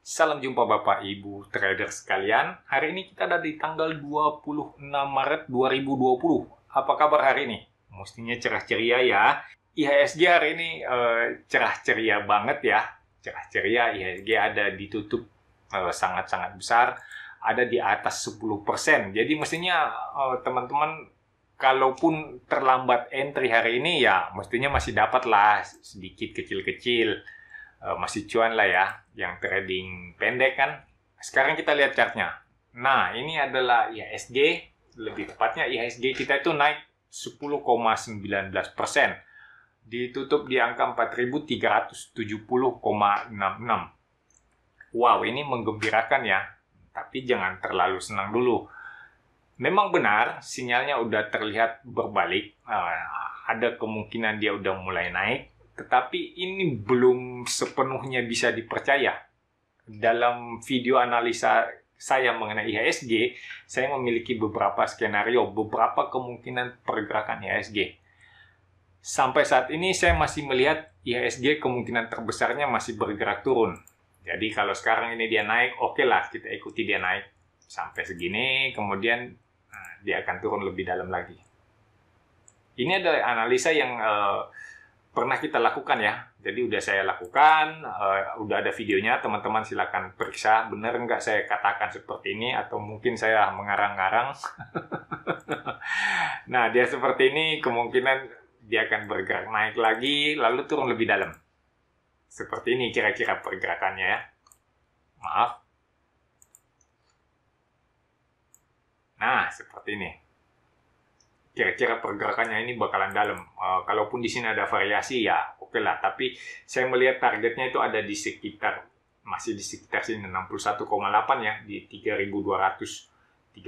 Salam jumpa Bapak Ibu trader sekalian. Hari ini kita ada di tanggal 26 Maret 2020. Apa kabar hari ini? Mestinya cerah ceria ya. IHSG hari ini cerah ceria banget ya. Cerah ceria, IHSG ada ditutup sangat-sangat besar. Ada di atas 10%. Jadi mestinya teman-teman kalaupun terlambat entry hari ini ya mestinya masih dapat lah sedikit kecil-kecil. Masih cuan lah ya, yang trading pendek kan. Sekarang kita lihat chartnya. Nah, ini adalah IHSG, lebih tepatnya IHSG kita itu naik 10,19%. Ditutup di angka 4.370,66. Wow, ini menggembirakan ya. Tapi jangan terlalu senang dulu. Memang benar, sinyalnya udah terlihat berbalik. Ada kemungkinan dia udah mulai naik. Tetapi ini belum sepenuhnya bisa dipercaya. Dalam video analisa saya mengenai IHSG, saya memiliki beberapa skenario, beberapa kemungkinan pergerakan IHSG. Sampai saat ini saya masih melihat IHSG kemungkinan terbesarnya masih bergerak turun. Jadi kalau sekarang ini dia naik, oke lah kita ikuti dia naik sampai segini, kemudian dia akan turun lebih dalam lagi. Ini adalah analisa yang pernah kita lakukan ya, jadi udah saya lakukan, udah ada videonya, teman-teman silakan periksa, bener nggak saya katakan seperti ini, atau mungkin saya mengarang-ngarang. Nah, dia seperti ini, kemungkinan dia akan bergerak naik lagi, lalu turun lebih dalam. Seperti ini kira-kira pergerakannya ya. Maaf. Nah, seperti ini. Kira-kira pergerakannya ini bakalan dalam. Kalaupun di sini ada variasi ya oke lah. Tapi saya melihat targetnya itu ada di sekitar, masih di sekitar sini 61,8 ya, di 3.238,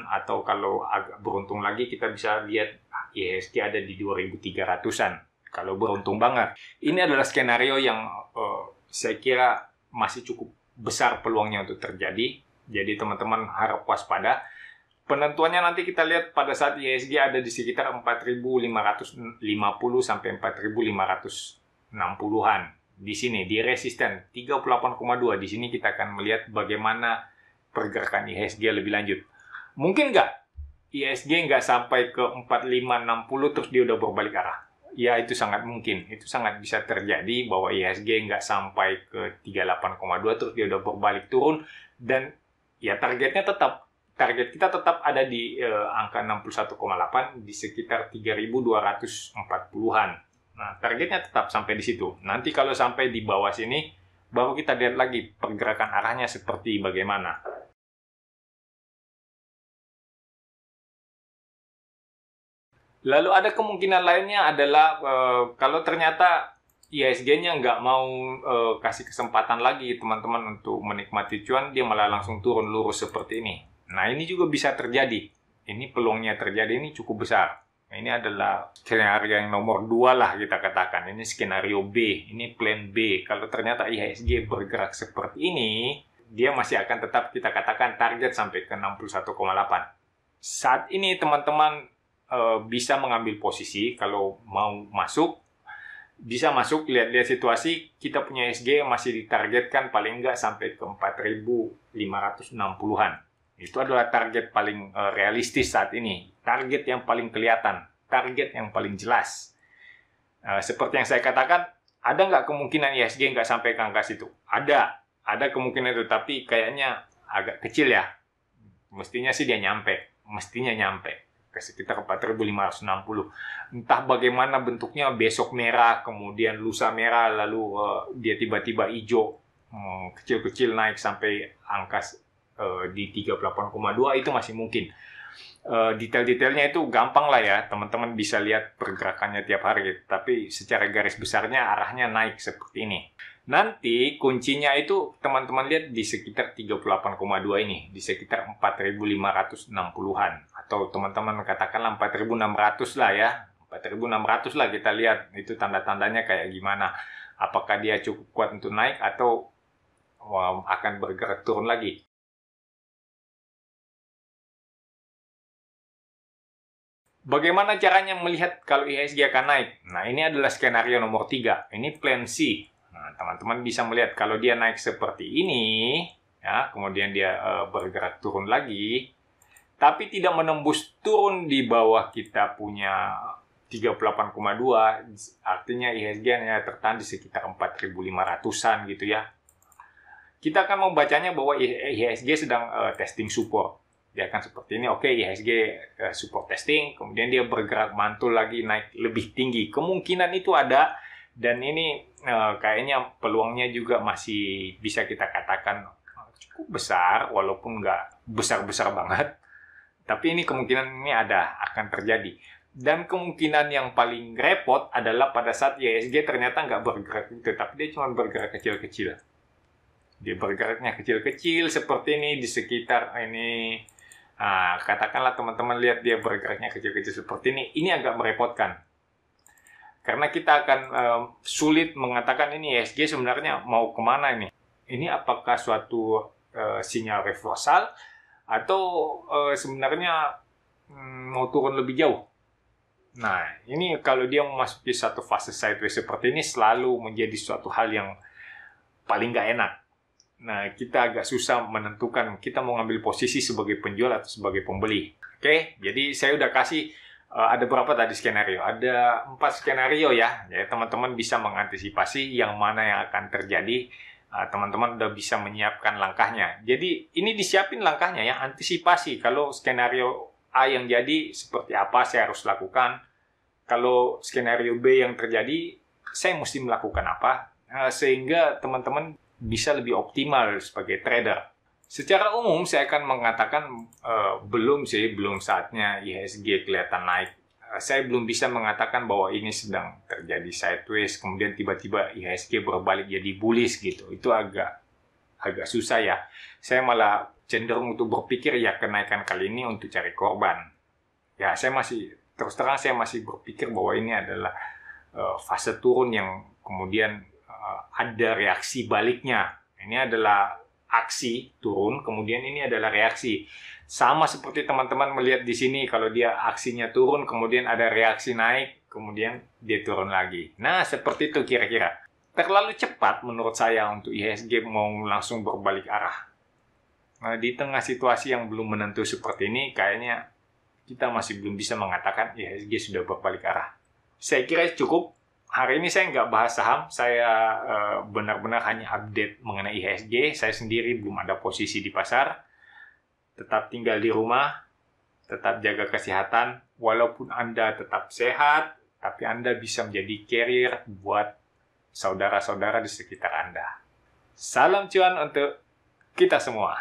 atau kalau agak beruntung lagi kita bisa lihat IHSG ada di 2.300-an. Kalau beruntung banget. Ini adalah skenario yang saya kira masih cukup besar peluangnya untuk terjadi. Jadi teman-teman harap waspada. Penentuannya nanti kita lihat pada saat IHSG ada di sekitar 4.550 sampai 4.560-an. Di sini, di resisten 38,2. Di sini kita akan melihat bagaimana pergerakan IHSG lebih lanjut. Mungkin nggak IHSG nggak sampai ke 4.560 terus dia udah berbalik arah. Ya, itu sangat mungkin. Itu sangat bisa terjadi bahwa IHSG nggak sampai ke 38,2 terus dia udah berbalik turun. Dan ya targetnya target kita tetap ada di angka 61,8 di sekitar 3.240-an. Nah, targetnya tetap sampai di situ. Nanti kalau sampai di bawah sini, baru kita lihat lagi pergerakan arahnya seperti bagaimana. Lalu ada kemungkinan lainnya adalah kalau ternyata IHSG-nya nggak mau kasih kesempatan lagi teman-teman untuk menikmati cuan, dia malah langsung turun lurus seperti ini. Nah, ini juga bisa terjadi. Ini peluangnya terjadi ini cukup besar. Ini adalah skenario yang nomor 2 lah kita katakan. Ini skenario B, ini plan B. Kalau ternyata IHSG bergerak seperti ini, dia masih akan tetap kita katakan target sampai ke 61,8. Saat ini teman-teman bisa mengambil posisi kalau mau masuk. Bisa masuk, lihat-lihat situasi, kita punya IHSG masih ditargetkan paling nggak sampai ke 4.560-an. Itu adalah target paling realistis saat ini. Target yang paling kelihatan. Target yang paling jelas. Seperti yang saya katakan, ada nggak kemungkinan IHSG nggak sampai ke angka situ? Ada. Ada kemungkinan itu, tapi kayaknya agak kecil ya. Mestinya sih dia nyampe. Mestinya nyampe. Ke sekitar 4.560. Entah bagaimana bentuknya, besok merah, kemudian lusa merah, lalu dia tiba-tiba hijau. Kecil-kecil naik sampai angka di 38,2 itu masih mungkin. Detail-detailnya itu gampang lah ya, teman-teman bisa lihat pergerakannya tiap hari, tapi secara garis besarnya arahnya naik seperti ini. Nanti kuncinya itu teman-teman lihat di sekitar 38,2 ini, di sekitar 4.560-an, atau teman-teman katakanlah 4.600 lah ya, 4.600 lah kita lihat itu tanda-tandanya kayak gimana. Apakah dia cukup kuat untuk naik atau akan bergerak turun lagi. Bagaimana caranya melihat kalau IHSG akan naik? Nah, ini adalah skenario nomor 3. Ini plan C. Nah, teman-teman bisa melihat kalau dia naik seperti ini, ya, kemudian dia bergerak turun lagi, tapi tidak menembus turun di bawah kita punya 38,2, artinya IHSG hanya tertahan di sekitar 4.500-an gitu ya. Kita akan membacanya bahwa IHSG sedang testing support. Dia akan seperti ini, oke, IHSG support testing, kemudian dia bergerak mantul lagi naik lebih tinggi. Kemungkinan itu ada, dan ini kayaknya peluangnya juga masih bisa kita katakan cukup besar, walaupun nggak besar-besar banget. Tapi ini kemungkinan ini ada, akan terjadi. Dan kemungkinan yang paling repot adalah pada saat IHSG ternyata nggak bergerak gitu, tapi dia cuma bergerak kecil-kecil. Dia bergeraknya kecil-kecil seperti ini di sekitar ini. Nah, katakanlah teman-teman lihat dia bergeraknya kecil-kecil seperti ini agak merepotkan. Karena kita akan sulit mengatakan ini IHSG sebenarnya mau kemana ini. Ini apakah suatu sinyal reversal atau sebenarnya mau turun lebih jauh. Nah, ini kalau dia memasuki satu fase sideways seperti ini selalu menjadi suatu hal yang paling nggak enak. Nah, kita agak susah menentukan kita mau ngambil posisi sebagai penjual atau sebagai pembeli. Oke, jadi saya udah kasih ada berapa tadi skenario? Ada 4 skenario ya. Ya, teman-teman bisa mengantisipasi yang mana yang akan terjadi. Teman-teman udah bisa menyiapkan langkahnya. Jadi, ini disiapin langkahnya ya, antisipasi. Kalau skenario A yang jadi, seperti apa saya harus lakukan. Kalau skenario B yang terjadi, saya mesti melakukan apa. Sehingga teman-teman bisa lebih optimal sebagai trader. Secara umum saya akan mengatakan belum saatnya IHSG kelihatan naik. Saya belum bisa mengatakan bahwa ini sedang terjadi sideways, kemudian tiba-tiba IHSG berbalik jadi bullish gitu. Itu agak susah ya. Saya malah cenderung untuk berpikir ya kenaikan kali ini untuk cari korban. Ya, terus terang saya masih berpikir bahwa ini adalah fase turun yang kemudian ada reaksi baliknya. Ini adalah aksi turun, kemudian ini adalah reaksi. Sama seperti teman-teman melihat di sini, kalau dia aksinya turun, kemudian ada reaksi naik, kemudian dia turun lagi. Nah, seperti itu kira-kira. Terlalu cepat menurut saya untuk IHSG mau langsung berbalik arah. Nah, di tengah situasi yang belum menentu seperti ini, kayaknya kita masih belum bisa mengatakan IHSG sudah berbalik arah. Saya kira cukup. Hari ini saya nggak bahas saham, saya benar-benar hanya update mengenai IHSG. Saya sendiri belum ada posisi di pasar. Tetap tinggal di rumah, tetap jaga kesehatan. Walaupun Anda tetap sehat, tapi Anda bisa menjadi carrier buat saudara-saudara di sekitar Anda. Salam cuan untuk kita semua.